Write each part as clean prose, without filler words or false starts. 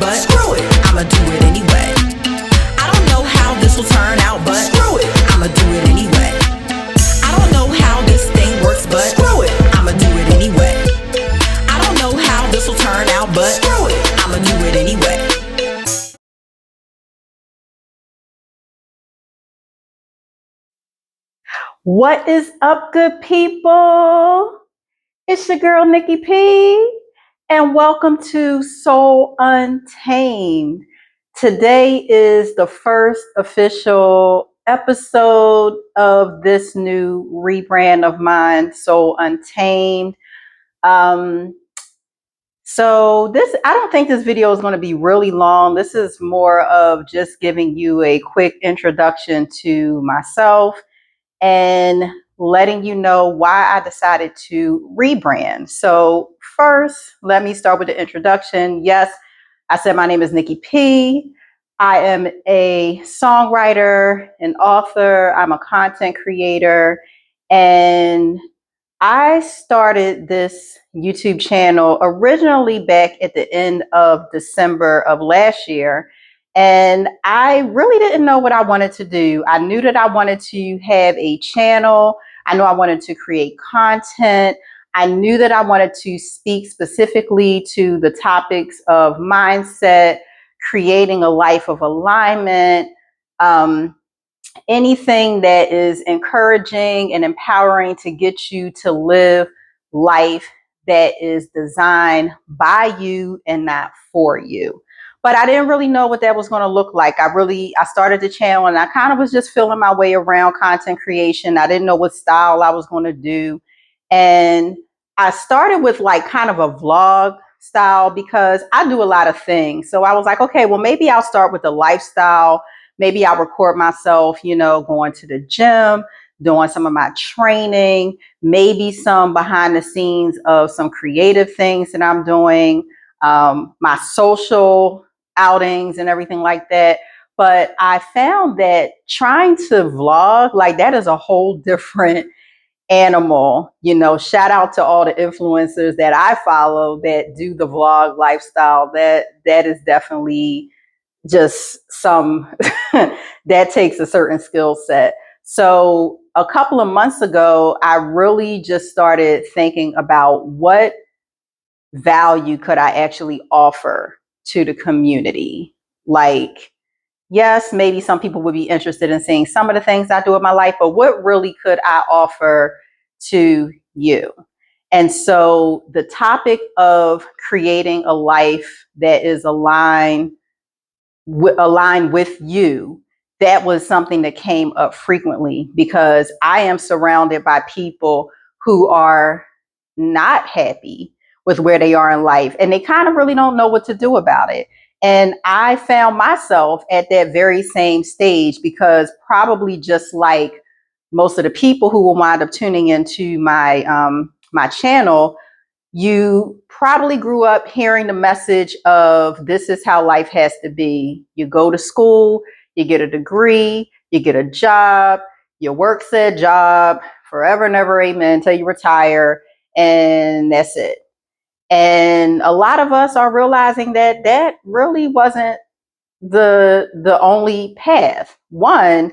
but screw it, I'ma do it anyway. I don't know how this will turn out, but screw it, I'ma do it anyway. I don't know how this thing works, but screw it, I'ma do it anyway. I don't know how this will turn out, but screw it, I'ma do it anyway. What is up, good people? It's your girl, Nikki P, and welcome to Soul Untamed. Today is the first official episode of this new rebrand of mine, Soul Untamed. I don't think this video is going to be really long. This is more of just giving you a quick introduction to myself and letting you know why I decided to rebrand. So first, let me start with the introduction. Yes, I said my name is Nikki P. I am a songwriter, an author, I'm a content creator, and I started this YouTube channel originally back at the end of December of last year. And I really didn't know what I wanted to do. I knew that I wanted to have a channel. I knew I wanted to create content. I knew that I wanted to speak specifically to the topics of mindset, creating a life of alignment, anything that is encouraging and empowering to get you to live life that is designed by you and not for you. But I didn't really know what that was going to look like. I started the channel and I kind of was just feeling my way around content creation. I didn't know what style I was going to do. And I started with like kind of a vlog style because I do a lot of things. So I was like, okay, well, maybe I'll start with the lifestyle. Maybe I'll record myself, going to the gym, doing some of my training, maybe some behind the scenes of some creative things that I'm doing, my social outings and everything like that. But I found that trying to vlog, like that is a whole different animal. Shout out to all the influencers that I follow that do the vlog lifestyle. That is definitely just some that takes a certain skill set. So a couple of months ago, I really just started thinking about what value could I actually offer to the community. Like, yes, maybe some people would be interested in seeing some of the things I do in my life, but what really could I offer to you? And so the topic of creating a life that is aligned with you, that was something that came up frequently because I am surrounded by people who are not happy with where they are in life and they kind of really don't know what to do about it. And I found myself at that very same stage because probably just like most of the people who will wind up tuning into my channel, you probably grew up hearing the message of this is how life has to be. You go to school, you get a degree, you get a job, you work said job forever and ever, amen, until you retire, and that's it. And a lot of us are realizing that that really wasn't the only path. One,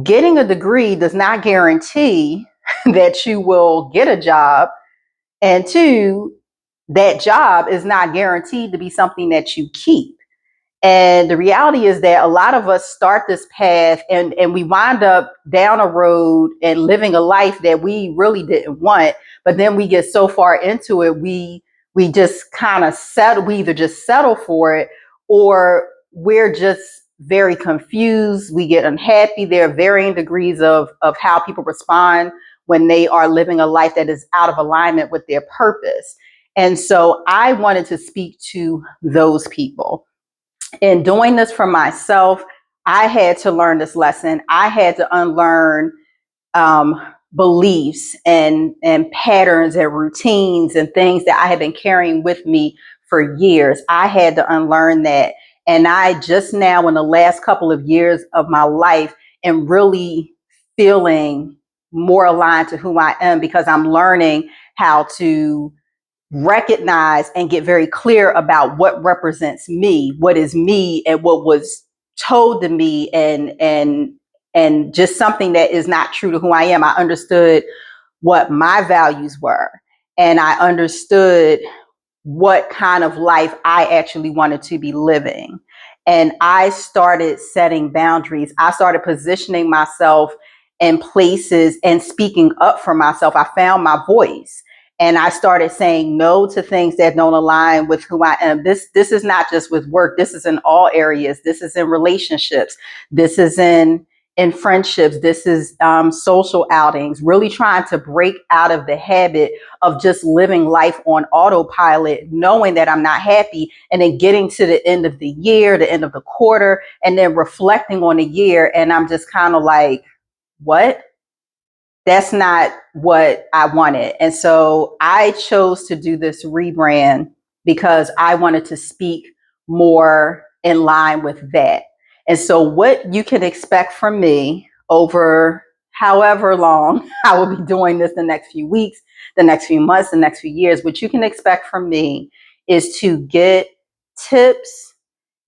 getting a degree does not guarantee that you will get a job. And two, that job is not guaranteed to be something that you keep. And the reality is that a lot of us start this path and we wind up down a road and living a life that we really didn't want. But then we get so far into it, we just kind of settle. We either just settle for it or we're just very confused. We get unhappy. There are varying degrees of how people respond when they are living a life that is out of alignment with their purpose. And so I wanted to speak to those people. In doing this for myself, I had to learn this lesson. I had to unlearn beliefs and patterns and routines and things that I had been carrying with me for years. I had to unlearn that. And I just now, in the last couple of years of my life, am really feeling more aligned to who I am because I'm learning how to recognize and get very clear about what represents me, what is me, and what was told to me, and just something that is not true to who I am. I understood what my values were, and I understood what kind of life I actually wanted to be living. And I started setting boundaries. I started positioning myself in places and speaking up for myself. I found my voice and I started saying no to things that don't align with who I am. This is not just with work. This is in all areas. This is in relationships. This is in friendships. This is social outings, really trying to break out of the habit of just living life on autopilot, knowing that I'm not happy, and then getting to the end of the year, the end of the quarter, and then reflecting on the year. And I'm just kind of like, what? That's not what I wanted. And so I chose to do this rebrand because I wanted to speak more in line with that. And so, what you can expect from me over however long I will be doing this, the next few weeks, the next few months, the next few years, what you can expect from me is to get tips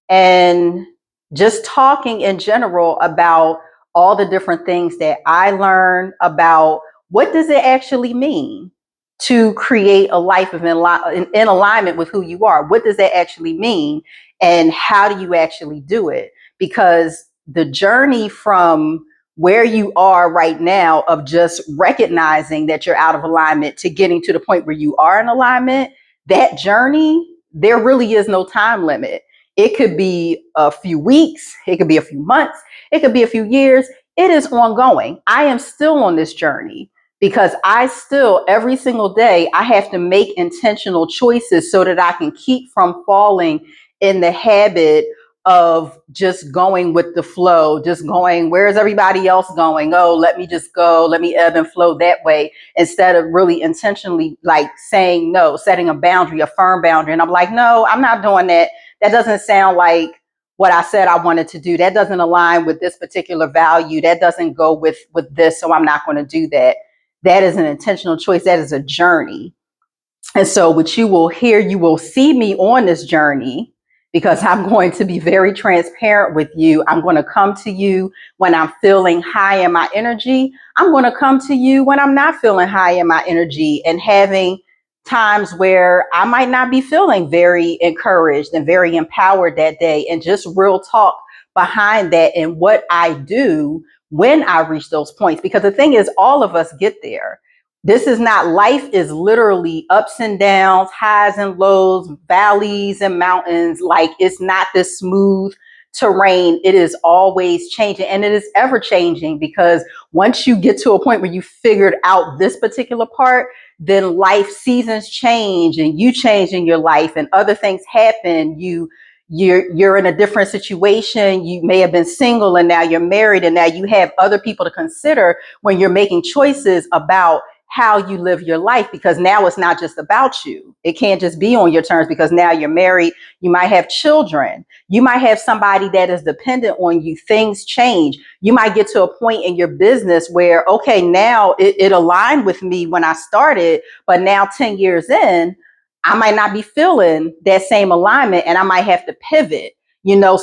and just talking in general about all the different things that I learned about what does it actually mean to create a life of in alignment with who you are. What does that actually mean, and how do you actually do it? Because the journey from where you are right now of just recognizing that you're out of alignment to getting to the point where you are in alignment, that journey, there really is no time limit. It could be a few weeks, it could be a few months, it could be a few years. It is ongoing. I am still on this journey because I still, every single day, I have to make intentional choices so that I can keep from falling in the habit of just going with the flow, just going, where's everybody else going? Oh, let me just go, let me ebb and flow that way, instead of really intentionally like saying no, setting a boundary, a firm boundary. And I'm like, no, I'm not doing that. That doesn't sound like what I said I wanted to do. That doesn't align with this particular value. That doesn't go with this. So I'm not going to do that. That is an intentional choice. That is a journey. And so what you will hear, you will see me on this journey because I'm going to be very transparent with you. I'm going to come to you when I'm feeling high in my energy. I'm going to come to you when I'm not feeling high in my energy, and having times where I might not be feeling very encouraged and very empowered that day, and just real talk behind that and what I do when I reach those points. Because the thing is, all of us get there. This is not, life is literally ups and downs, highs and lows, valleys and mountains. Like, it's not this smooth terrain. It is always changing, and it is ever changing, because once you get to a point where you figured out this particular part, then life seasons change and you change in your life and other things happen. You're in a different situation. You may have been single and now you're married, and now you have other people to consider when you're making choices about how you live your life, because now it's not just about you. It can't just be on your terms, because now you're married. You might have children. You might have somebody that is dependent on you. Things change. You might get to a point in your business where, okay, now it aligned with me when I started, but now 10 years in, I might not be feeling that same alignment, and I might have to pivot.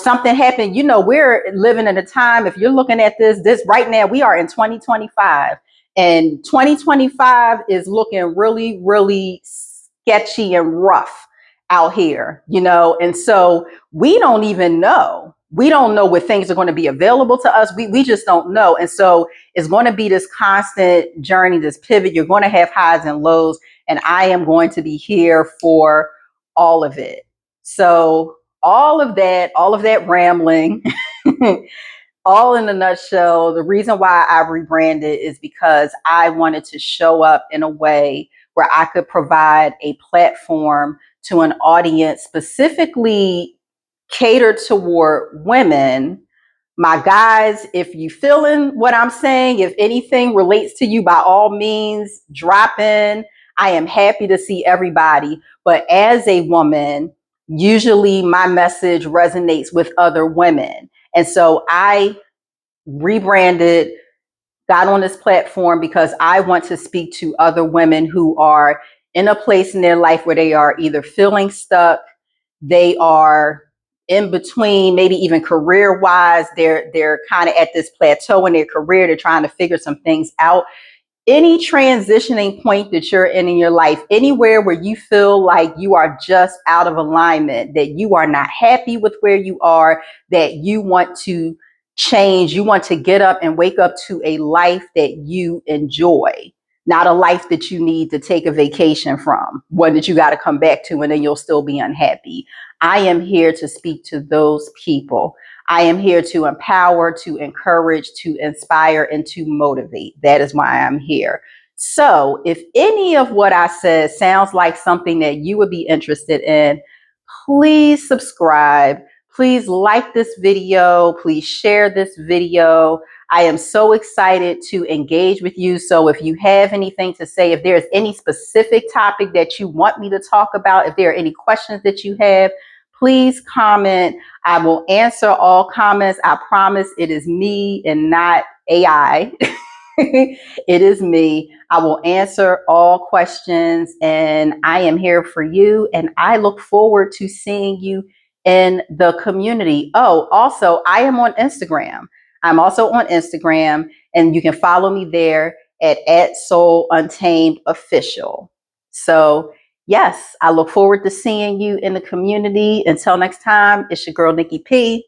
Something happened. We're living in a time, if you're looking at this right now, we are in 2025. And 2025 is looking really, really sketchy and rough out here, and so we don't even know. We don't know what things are going to be available to us. We just don't know. And so it's going to be this constant journey, this pivot. You're going to have highs and lows, and I am going to be here for all of it. So all of that rambling, all in a nutshell, the reason why I rebranded is because I wanted to show up in a way where I could provide a platform to an audience specifically catered toward women. My guys, if you feeling what I'm saying, if anything relates to you, by all means, drop in. I am happy to see everybody. But as a woman, usually my message resonates with other women. And so I rebranded, got on this platform because I want to speak to other women who are in a place in their life where they are either feeling stuck, they are in between, maybe even career wise, they're kind of at this plateau in their career, they're trying to figure some things out. Any transitioning point that you're in your life, anywhere where you feel like you are just out of alignment, that you are not happy with where you are, that you want to change, you want to get up and wake up to a life that you enjoy, not a life that you need to take a vacation from, one that you got to come back to and then you'll still be unhappy. I am here to speak to those people. I am here to empower, to encourage, to inspire, and to motivate. That is why I'm here. So if any of what I said sounds like something that you would be interested in, please subscribe. Please like this video. Please share this video. I am so excited to engage with you. So if you have anything to say, if there's any specific topic that you want me to talk about, if there are any questions that you have, please comment. I will answer all comments. I promise it is me and not AI. It is me. I will answer all questions and I am here for you. And I look forward to seeing you in the community. Oh, also, I am on Instagram. I'm also on Instagram and you can follow me there at Soul Untamed Official. So, yes, I look forward to seeing you in the community. Until next time, it's your girl, Nikki P.